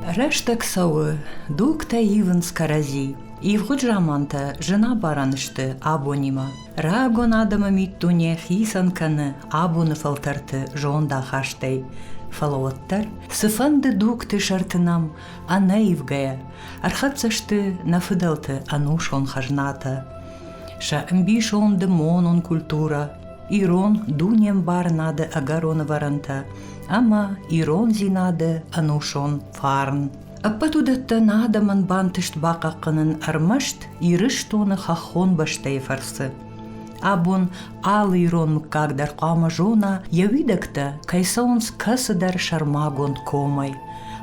Рештек сауы, дукта ивен скарази. Ивгуд жаманта жена баранышты абонима. Рагон адама миттуне хисанканы абуны фалтарты жонда хаштай. Фалооттар сыфанды дукты шартынам ана ивгая. Архатсашты нафыдалты анушон хажната. Ша амбишонды монон культура. Ирон дунем барнады агароны варанта. Ама ирон зинады анушон фарн. Аппатудатта надаман бантышт бақаққынын армашт ирыштоны хахон баштай фарсы. Абун ал ирон муккагдар қама жона явидакта кайсаунс касыдар шармагон комай.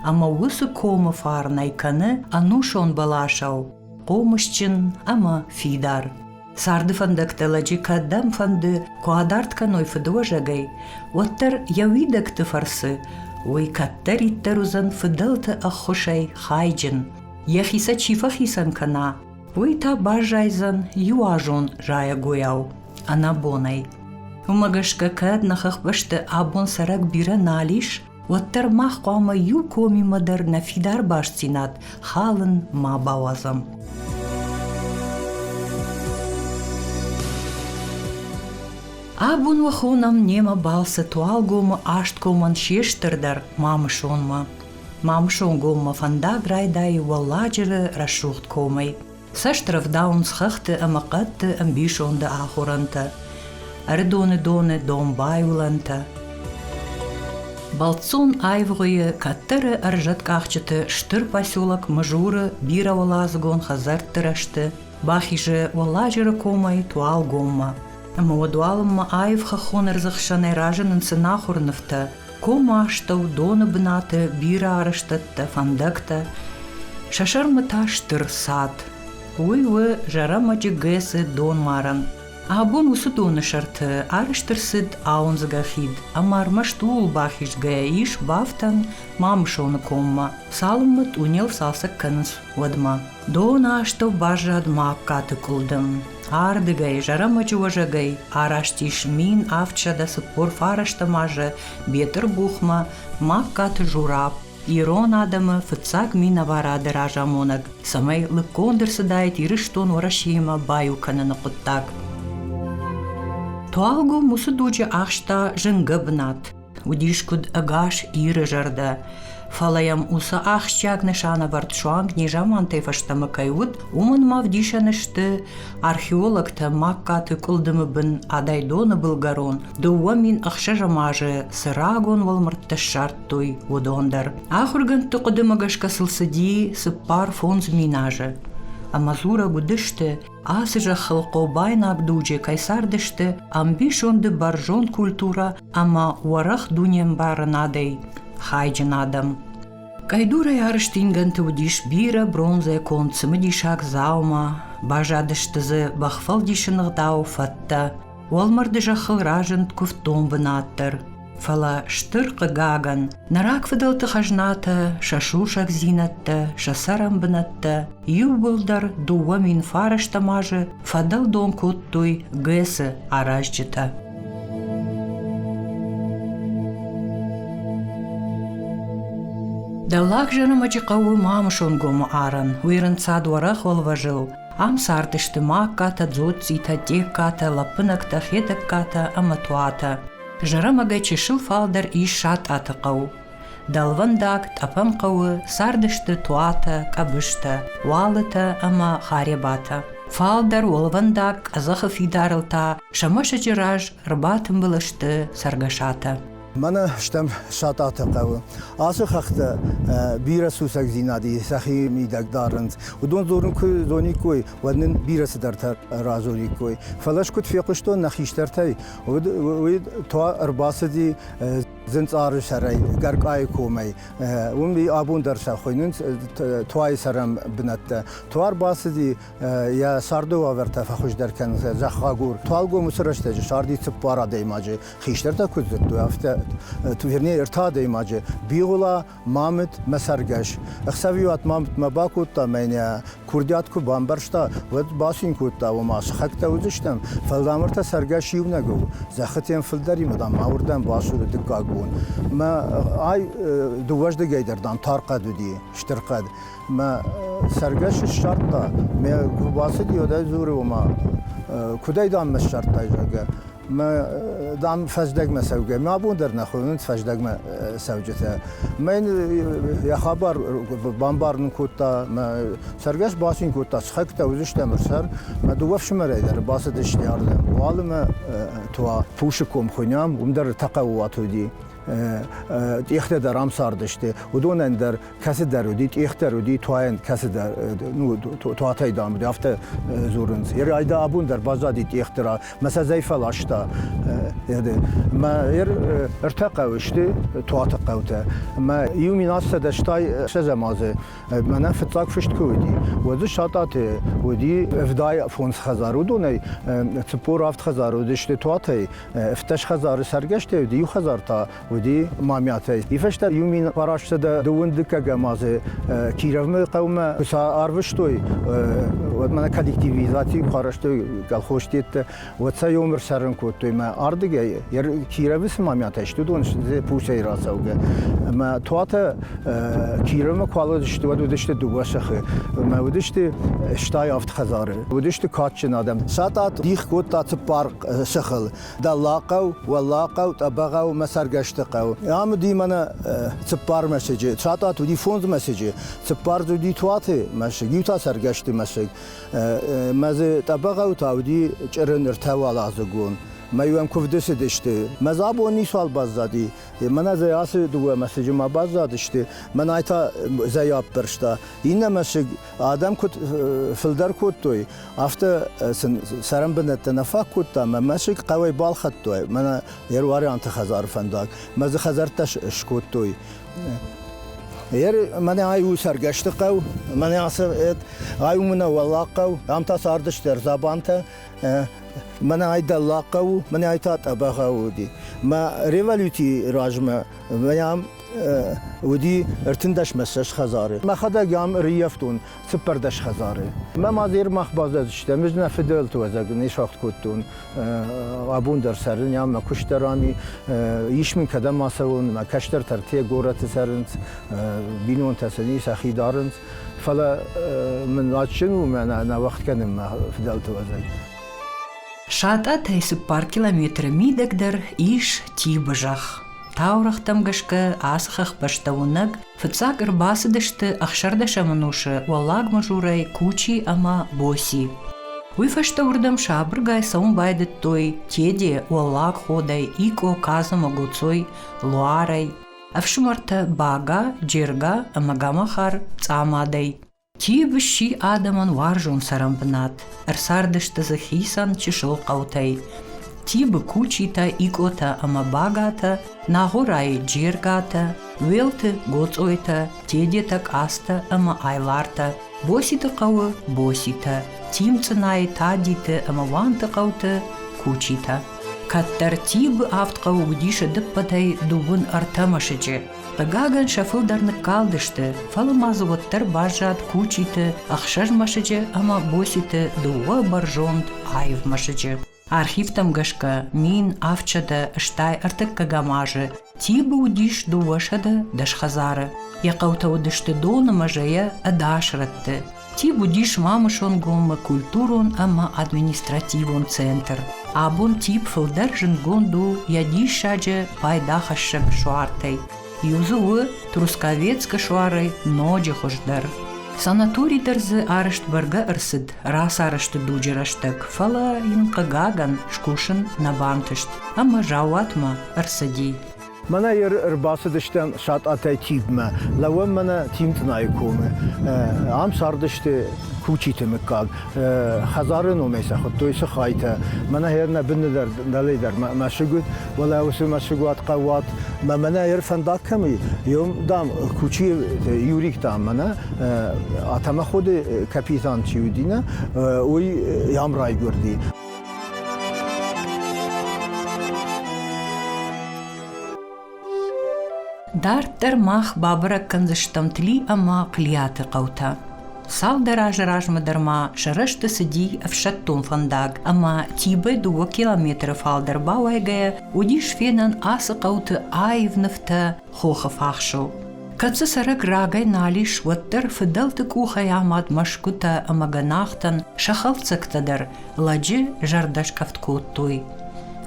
Ама усы кома фарнайканы анушон балашау. Комышчин ама фидар. Сарды фандакта ладжи каддам фанды коадартка ной фыдожагай. Оттар явидакты фарсы. Ой каттар иттарузан фыдалты аххушай хайджин. Яхиса чифа хисан кана. Ой та бажайзан юажон жая гояу. Ана бонай. Умагашка каднахах башты абон сарак бира налиш. Оттар мах қоама ю коми мадар на фидар башцинат. Халын ма бавазам. Абун вахунам нема балсы туалгома ашткоман шештырдар мамышонма. Мамышон гомма фанда грайдай валладжыры рашухт комай. Саштраф даун схахты амақатты амбишонды ахуранта. Ардоны дом байуланта. Балцон айвгойы каттыры аржаткахчыты штыр поселок мажуры бира валазгон хазарттырашты. Бахижы валладжыры комай туалгомма. Модуалма айв хахон разахшанай ражанын сынахурныфта, кома аштау доны бынаты бира арыштатта фандакта, шашармыта штыр сад. Уй-вы жарамачы гэсы дон маран. Абон усы доны шарты арыштырсыд аунзагахид, амармаш туул бахиш гая иш бафтан мамшоны комма, салыммыт унел салсак кыныс вадма. Дона аштау бажад маккаты кулдым. Ардыгай, жарамачы важагай, араштиш мин авчада сыпор фараштамажы, бетыр бухма, маккаты журап. Ирон адамы фыцак мина варады ражамонаг, самай лыкондырсы дайт ирыштон орашима баю кананы куттак. Туалгу мусы дучы ахшта жынгы бнат, удишкуд агаш иры жарды. Фалаям уса ахщак нышана вартшуанг нежамантай фаштамы кайвуд, умын мавдишанышты археологта маккаты кулдымы бін адайдоны былгарон, дуа мин ахша жамажы сырагон валмыртты шарттой удондар. Ахурган тұқыдымы гашкасылсыди сыппар фонз минажы. Амазура гудышты, асыжа хылқобайн абдуджи кайсардышты, амбишонды баржон культура, ама уарах дунем барынадай. Хайджин адам. Кайдура ярыштинганты удиш бира бронзая концымы дишак заума, бажадыштызы бахфал дишынығдау фатта, уалмарды жахыл ражын ткуфтом бынаттыр. Фала штырқы гаган, нарак фыдалты хажната, шашушак зинатты, шасарам бынатты, ю бұлдар дуа мин фараштамажы, фадал дон куттуй гэсы аражджыта. Даллах жанымачы қауы мамышон гому аран, уйрын цадуарах олважыл. Ам сартышты макката, дзоцита, текката, лапынакта, хетакката, аматуата. Жарамагай чешыл фалдар иш шат аты қау. Далвандак тапам қауы, сардышты туата, кабышта, уалыта, ама харебата. Фалдар олвандак азахы фидарылта, шамаша жираж, рбатым былышты, саргашата. Mana ştem şatata qavu. Asıl xaqta bira susak zinadi sahi midak darند. Udon zorun koy zoni koy. Wadnin bira sidartar razori koy. Falash kut fiqishton nakhishtar tay. Ud to arbasidi زنت آر شرای گرگای کومی اون بی آبون درش خوینن توای سرم بنت توار باسدی یا سردو آورت فخوش درکن زخاگور توالگو مسرشته شاردی تپارا دیماجی خیشتر تا کد دو هفته تویرنی ارتاد ایماجه بیغلا مامت مسرگش اخسویات مامت مباکوت تا منیا کردیات کو بامبرشتا و باسین کوتا و ما سخکتا وزشتم فلدامرتا سرگش یو نگو زختیم فلدری مدام ماوردن باسو دکاگون ما آی دووج دگیدردان تارقد دی اشترقد ما سرگش شرطا ما باسدی و ده زور و ما کدای دام مش شرطا جاگه ما دام فجدگ مسوجه ما بوندر نخونن فجدگ ما سوجته من يا خبر بامبار نكوتا ما سرگش باسين كوتا سخكتا وزشتا مرسر ما دوفش مريدر باسد اشتيار والما تو پوشكم خونيام ومدر تقواتو دي ایخته در امسار داشته و دونن در کسی در ودید ایخته ودید توان کسی در نو تواتای دام بود افته زورنز یه ایده آبون در بازادید ایخته را مثلا زیفال اشتا ما ارتقا وشته توات قوته ما یومی ناس داشتای شزمازه من فتلاق فشت کودی و دو شاتات ودی افدای فونس خزار و دونه تپور افت خزار و داشته تواتای افتش خزار سرگشته ودی یو خزار تا ودي مامياتي يفشت يومين فراش ده دون دكا جمازه كيرفم قوم كسا أرفشتوي ومن كالكتيفيزاتي خارجتوي كالخوشتيت وتسا يوم رسرن كوتوي ما أرضي كيرفس مامياتي شتودون زي بوسي راسوجه ما توات كيرفم كوالدشت ودشت دوباشخ ما ودشت اشتاي أفت خزاره ودشت كاتشن آدم ساتات ديخ كوتا تبارك شخل دلاقو ولاقو تبغاو مسرگشت قو ام دی من سپار مسیج چاتا تو دی فوند مسیج سپار تو دی توات مسیج تا سرگشت مسیج مز طبقه تو دی چرن ارتوال ازگون ما یوم کوفدس دشته مزابو نیسال بازدی من از یاس دو مسیج ما بازداشته من ایتا زیاب برشتا این مسیج آدم کت فلدر کت توی افته سرم بنت نفاق کت ما مسیج قوی بال خط توی من یرواری انت خزار فندق مز خزارتش اشکوت توی من آیو سرگشت قو من آسف آیو من والله قو هم تا ساردش در زبانته من عيد اللاقو من عيتات أبغاودي ما ريفاليوتي راجمة ويام ودي ارتندش مسش خزاره ما خدا جام ريفتون سپردش خزاره ما مازير مخبازه دشته مجنا فدل تو ازگ نشاخت کتون ابون در سرن یا ما کشترانی ایش من کدام ماسون ما کشتر ترتیه گورت سرنت بینون تسنی سخی دارنت فلا من لاتشنو من وقت کنم ما فدل تو ازگ Шата тайсы пар километр мидегдер иш тибажах. Таурахтам гашка асхах баштаунаг фцак ирбасыдышты ахшардаша манушы валлаг мажурай кучи ама боси. Уйфаштаурдам шабргай саумбайдет той теде валлаг ходай ико казама гуцой луарай. Авшумарта бага джирга амагамахар цамадай. Тиб ши адаман варжун сарамбнат, арсардышты захисан чешол қаутай. Тиб кучита икота ама багата, нагорай джиргата, велты гоцойта, тедетак аста ама айларта, босита қауы босита, тимцынай тадиты ама ванты қауты кучита. Каттар тиб авт қауы удиша дыппатай дубын артамашычы. Гаган шафылдарны калдышты, фалымазывоттар бажат кучиты, ахшажмашычы, ама боситы дуа баржонт айвмашычы. Архивтам гашка мин авчада штай артык кагамажы, тибы удиш дуашада дашхазары. Яқаута удышты донамажая адашратты. Тиб удиш мамышон гомма культурон ама административон центр. Абон тиб фылдаржын гонду ядишаджы пайдахашшаб шуартай. Юзуы Трускавецка шуарай ноджи хождар. Санаторий дәрзі арышт барга ырсыд, рас арышты дуджираштык, фала инқа гаган шкушын набантышт, ама жауатма ырсыди. من ارباس داشتم شاید آتای تیب ما لوام من تیم تنای کومه عام سردشت کوچیت مکال خزارن و میسه خود تویس خایته من هر نبند در دلی در مشغول ولی وسو مشغولات قوات من هر فندق کمی یوم دام کوچی یوریک دام من آتما خود کپیتان چیودینه وی یام رای گردی Дартер мах бабра канзыштам тли ама клияты қаута. Сал даражы дарма шарышты сиди в шаттун фандаг, ама тибе 2 километров алдар бауайгая удиш фенан асы қауты айвнывта хоха фахшу. Кацы сарак рагай налиш ваттар фыдалты кухай амад машкута амаганахтан шахалцактадар ладжи жардашкавткуттуй.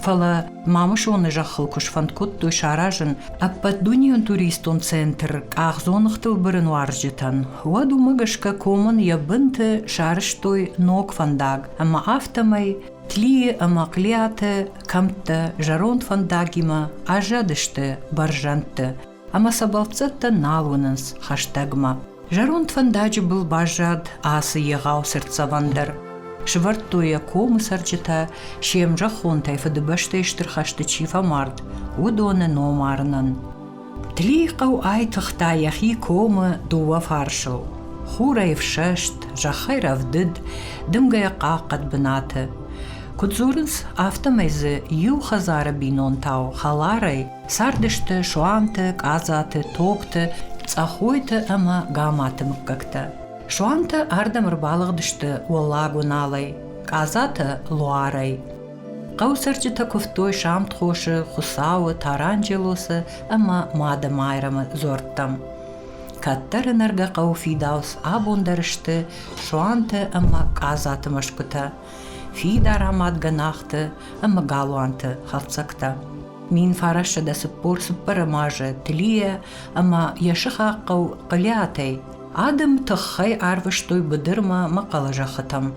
Фала мамыш оны жақылкуш фанткуттуй шаражын аппаддунион туристон центр ахзонықтыл бірін варжитан. Уаду мыгашка комын ябынты шарыштой ног фандаг, ама автомай тли ама клияты камтты жарон фандагима ажадышты баржанты. Ама сабалцатта налунынс хаштагма. Жарон фандаджи был бажад асы егау сырцавандар. Швартуя кому сарчита, шем жахон тайфады баштайштыр хашты чифа мард, удоны номарнан. Тли қау айтықта яхи комы дуа фаршыл. Хурайв шашт, жахай равдыд, дымгая қаққат бінаты. Кудзурынс автомайзы ю хазара бинон тау халарай, сардышты, шуанты, казаты, токты, цахойты ама гаматы мыккакта. Шуанты ардам рыбалығдышты уаллагу налай, казаты луарай. Қаусарчыта көфтой шамт хошы, хусауы, таранжелосы ама мады майрамы зорттам. Каттары нарга қау фидаус абондарышты, шуанты ама казаты машкута. Фидар амад ганахты, ама галуанты халцакта. Мин фарашы да сыппыр мажы тилия, ама яшыха қау қылиятай. Адам тұххай арвыштой бұдырма мақала жақытам.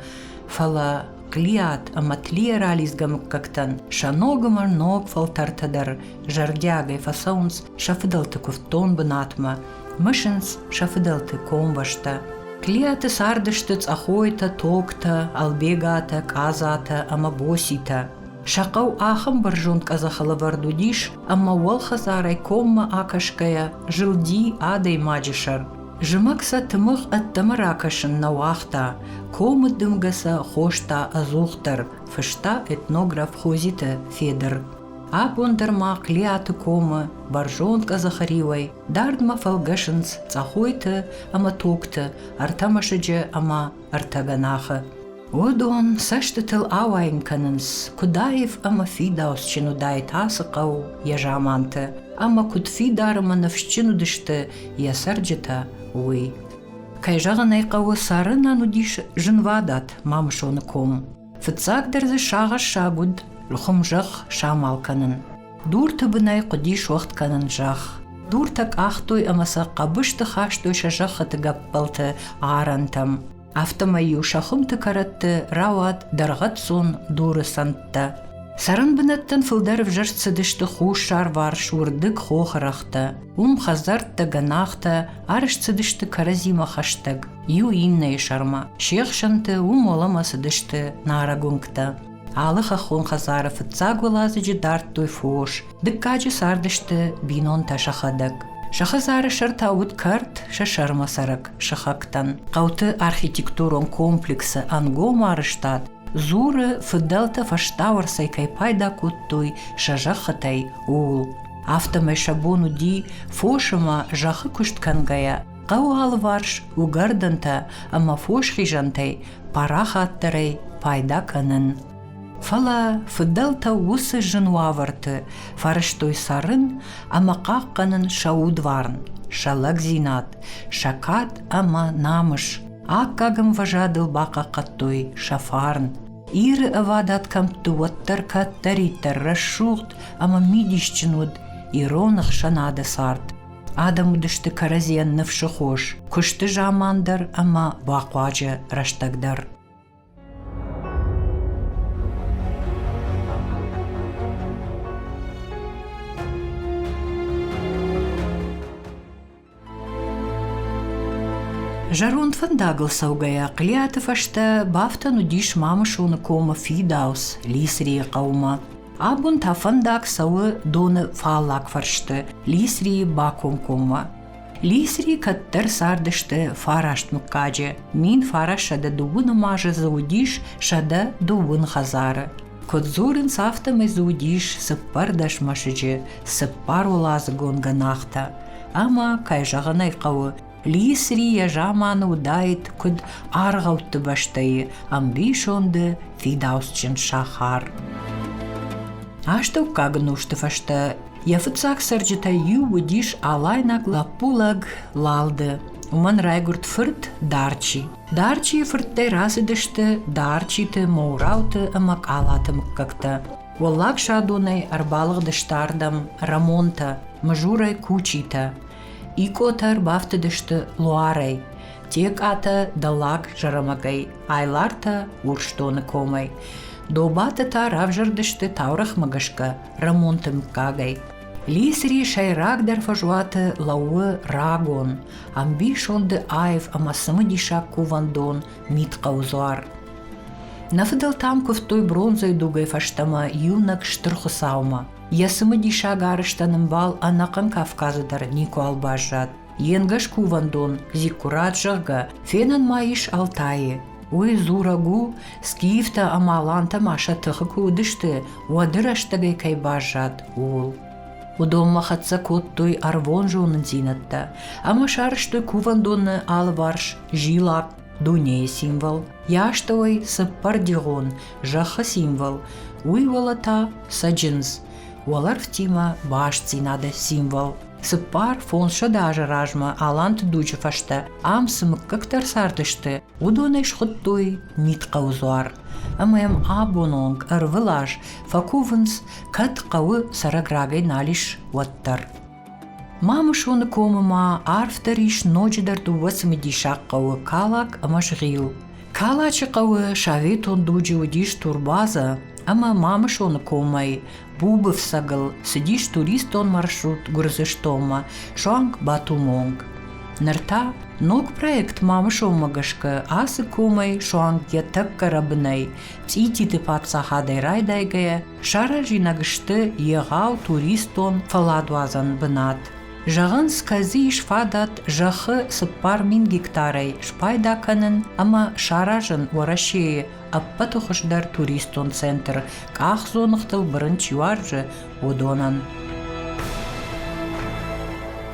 Фала клият ама тлия рализгамыккактан шаногымар ног фалтартадар жардягай фасаунс шафыдалты куфтон бынатма, мышынс шафыдалты комбашта. Клияты сардыштыц ахойта, токта, албегата, казата, ама босита. Шақау ахым баржун казахала вардудиш, ама уал хазарай комма акашкая, жылди адай маджишар. Жымакса тымық аттымыр акашын науахта, комы дымгаса хошта азухтар, фышта этнограф хозиты Федор. Абондарма клияты комы, баржон казахаривай, дардма фалгашынс цахойты, ама токты, артамашыджы ама артаганахы. Одон сашты тыл ауайнканынс, кудаев ама фидаус чинудай тасықау яжаманты, ама куд фидарыма навшчинудышты ясарджыта уй. Кайжағанай қауы сарын анудиш жынвадат мамышоны ком. Фыцагдырзы шағаш шагуд, лұхым жақ шамалканын. Дур түбінай құдиш уақтканын жақ. Дур так ахтой амаса қабышты хаштой шажақыты гаппалты арантам. Автомайю шахымты каратты рауат дарғат сон дуры сантта. Сарын бінаттан фылдарып жарсыдышты хушар вар шурдык хохарахта. Хазартта ганахта арышсыдышты каразима хаштаг. Ю инна шарма. Шехшанты оламасыдышты нарагунгта. Алыха хон хазаров цагулазыжы дарттой фош. Дыккаджы сардышты бинон ташахадак. Шахазары шартауд карт шашарма сарак шахактан. Қауты архитектурон комплексы ангома арыштат. Зуры фыдалта фаштаварсай кайпайда куттой шажахатай уул. Автомай шабону ди фошыма жахы күшткангая. Қау алварш угарданта ама фош хижантай параха аттарай пайда канын. Фала фыдалта усы жынуаварты фарыштой сарын ама қаққанын шаудварн. Шалак зинат, шакат ама намыш. Аккагым важадыл бақа қаттой шафарн. Иры авадат камтуаттар каттариттар расшухт ама мидишчинуд иронах шанады сарт. Адамудышты каразиян навшы хош, күшті жамандар ама бақваджы раштагдар. Жарон фандагл саугая клияты фашта бафтану диш мамышуны кома фидаус лисрия қаума. Абун та фандаг сауы доны фалак фаршты лисрия баком кома. Лисрия каттар сардышты фарашт муккаджы. Мин фарашада дувыны мажы заудиш шада дувын хазары. Кодзурын сафтамай заудиш сыппар дашмашыджы, сыппар улазы гонганахта. Ама кайжағанай қауы. Лисри яжаманы удайт күд арғаутты баштайы, амбишонды фидаусчын шахар. Аштау кагнушты фашта, яфыцак сарджита ю удиш алайнак лапулаг лалды. Уман райгурт фырт дарчи. Дарчи фырттай расыдышты, дарчиты моурауты амак алатым какта. Воллак шадунай арбалыгдыштардам рамонта, мажурай кучита. Икотар бафтыдышты луарай. Тек ата далак жарамагай, айларта урштоны комай. Добата та равжардышты таурах магашка, рамонтым кагай. Лисри шайрагдар фажуаты лауы рагон, амбишонды айв амасымы диша кувандон мит каузуар. Нафыдал тамков той бронзой дугай фаштама юнак штырхусаума. Ясымы диша гарыштаным бал анакын Кавказыдар нику албажат. Енгаш кувандон зиккурат жага, фенан маиш Алтайы. Ой зурагу скифта амаланта маша тыхы кудышты, уадыраштагай кайбажат ул. Удомма хатса коттой арвон жонын зинатта, ама шарышты кувандонны алварш жилак, дуне символ. Яштовой сыппардигон, жахы символ. Уйвалата саджинс, уалар втима баш цинады символ. Сыппар фонша даже ражма алант дучы фашта, ам сымыккактар сартышты, удонай шхоттой мит каузуар. Амэм абононг арвылаш факувынс кат кавы сараграгай налиш ваттар. Мамы шоны комыма арфтариш ночидар дувасымы дишак кавы калак амашгил. Калачы кавы шаветон дуджи удиш турбаза, ама мамы шоны комай бубыв сагыл сидиш туристон маршрут гурзыштома шоанг батумонг. Нарта ног проект мамы шомагашка асы комай шоанг ятак карабынай цититы патсахадай райдайгая шара жинагышты егау туристон фаладуазан бынат. Жағын скази шфадат жахы сыппар мин гектарай шпайдаканын, ама шаражын уарашее аппа тухышдар туристон центр ках зонықтыл бірінч юаржы удонан.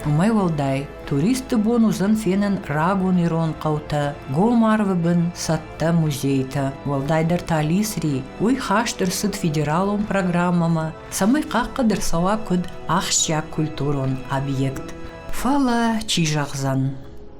Умай волдай, туристы бон узын фенен рагун ирон қаута, гомарвы бін сатта музейта. Волдайдар талисри, уй хаштыр сыд федералом программама, самай қаққыдыр сава күд ахшяк культурон объект. Фала чижақзан.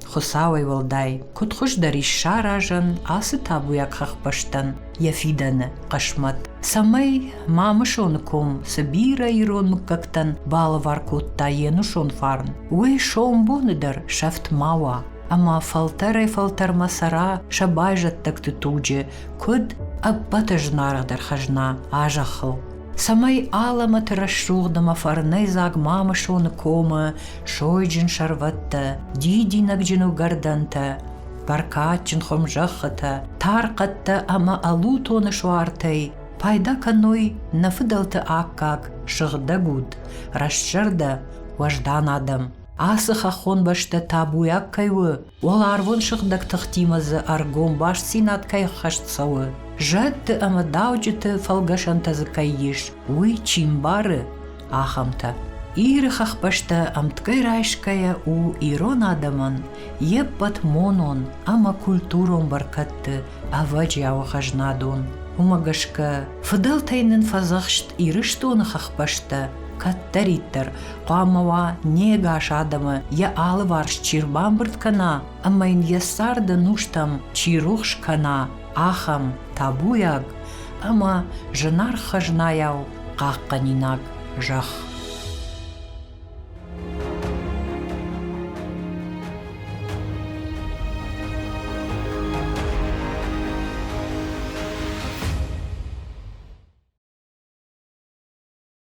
Хусавай волдай, кутхуш дариш шаражан, асы табуяк хақпаштан, яфиданы қашмат. Самай мамышон ком, сабира ирон мукактан, балавар кутта енушон фарн. Уй шоум боныдар шафт мава, ама фалтарай фалтарма сара шабайжат такты туджи, күд аппата жнарагдар хажна, ажахыл. Самай алама тырашруғдама фарнай заг мамышон кома, шойджин шарватта, дидинак джину гарданта, баркатчин хомжахата, тарқатта ама алу тоны шуартай, пайда каной нафыдалты аккак шығда гуд, расшырда важдан адам. Асы хахон башта табуяк кайвы, ол арвон шығдак тықтимазы аргом баш синат кай хаштсауы. Жадты ама дауджыты фалгашантазы кайеш, уй чимбары ахамта. Иры хахпашта амткай райшкая у ирон адаман, еппат монон, ама культурон баркатты, аваджи авахажнадон. Умагашка фыдал тайнын фазахшт ирыштоны хахпашта, каттариттар, қамава негаш адамы, я алы варш чирбамбырт кана, амайн ясарда нуштам чирухш кана, ахам табуяг, ама жынар хажнаяу қаққанинак жах.